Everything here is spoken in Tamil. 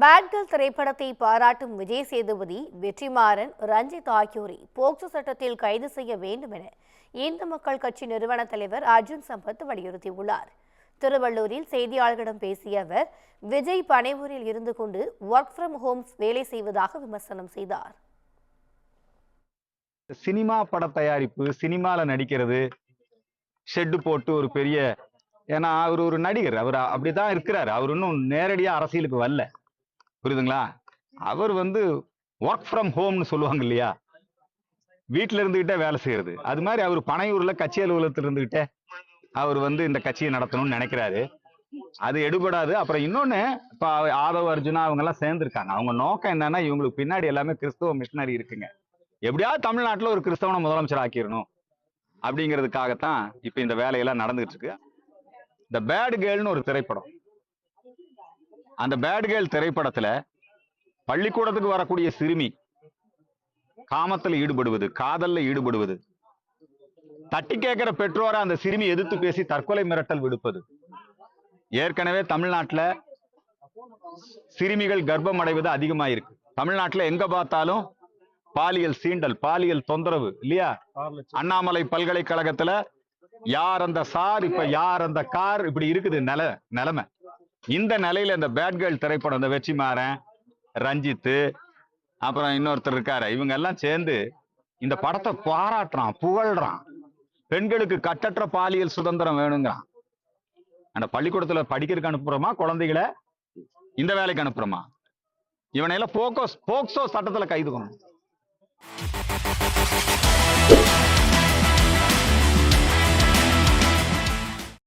பேட்கர்ல் திரைப்படத்தை பாராட்டும் விஜய் சேதுபதி, வெற்றிமாறன், ரஞ்சித் ஆகியோரை போக்சோ சட்டத்தில் கைது செய்ய வேண்டும் என இந்து மக்கள் கட்சி நிறுவன தலைவர் அர்ஜுன் சம்பத் வலியுறுத்தியுள்ளார். திருவள்ளூரில் செய்தியாளர்களிடம் பேசிய அவர், விஜய் பனையூரில் இருந்து கொண்டு ஒர்க் ஃப்ரம் ஹோம் வேலை செய்வதாக விமர்சனம் செய்தார். சினிமா பட தயாரிப்பு, சினிமால நடிக்கிறது, ஷெட்டு போட்டு ஒரு பெரிய, ஏன்னா அவர் ஒரு நடிகர், அவர் அப்படிதான் இருக்கிறாரு. அவர் இன்னும் நேரடியா அரசியலுக்கு வரல, புரியுதுங்களா? அவர் ஒர்க் ஃப்ரம் ஹோம்னு சொல்லுவாங்க இல்லையா, வீட்டுல இருந்துகிட்டே வேலை செய்யறது. அது மாதிரி அவர் பனையூர்ல கட்சி அலுவலகத்தில் இருந்துகிட்டே அவர் இந்த கட்சியை நடத்தணும்னு நினைக்கிறாரு. அது எடுபடாது. அப்புறம் இன்னொன்னு, இப்ப ஆதவ் அர்ஜுனா அவங்க எல்லாம் சேர்ந்திருக்காங்க. அவங்க நோக்கம் என்னன்னா, இவங்களுக்கு பின்னாடி எல்லாமே கிறிஸ்தவ மிஷினரி இருக்குங்க. எப்படியாவது தமிழ்நாட்டுல ஒரு கிறிஸ்தவனை முதலமைச்சர் ஆக்கிடணும் அப்படிங்கிறதுக்காகத்தான் இப்ப இந்த வேலையெல்லாம் நடந்துட்டு இருக்கு. இந்த பேட் கேர்ள்னு ஒரு திரைப்படம், அந்த பேட் கேர்ள் திரைப்படத்துல பள்ளிக்கூடத்துக்கு வரக்கூடிய சிறுமி காமத்தில் ஈடுபடுவது, காதல்ல ஈடுபடுவது, தட்டி கேட்கிற பெற்றோரை அந்த சிறுமி எதிர்த்து பேசி தற்கொலை மிரட்டல் விடுப்பது. ஏற்கனவே தமிழ்நாட்டுல சிறுமிகள் கர்ப்பம் அடைவது அதிகமாயிருக்கு. தமிழ்நாட்டுல எங்க பார்த்தாலும் பாலியல் சீண்டல், பாலியல் தொந்தரவு இல்லையா? அண்ணாமலை பல்கலைக்கழகத்துல யார் அந்த சார், இப்ப யார் அந்த கார், இப்படி இருக்குது நிலைமை. இந்த நிலையில இந்த பேட் கேர்ள் திரைப்படம், இந்த வெற்றிமாறன், ரஞ்சித், அப்புறம் இன்னொருத்தர் இருக்காரு, இவங்க எல்லாம் சேர்ந்து இந்த படத்தை பாராட்டுறான், புகழ்றான். பெண்களுக்கு கட்டற்ற பாலியல் சுதந்திரம் வேணுங்கிறான். அந்த பள்ளிக்கூடத்துல படிக்கிறதுக்கு அனுப்புறோமா குழந்தைகளை, இந்த வேலைக்கு அனுப்புறோமா? இவனையெல்லாம் போக்சோ சட்டத்துல கைது பண்ணணும்.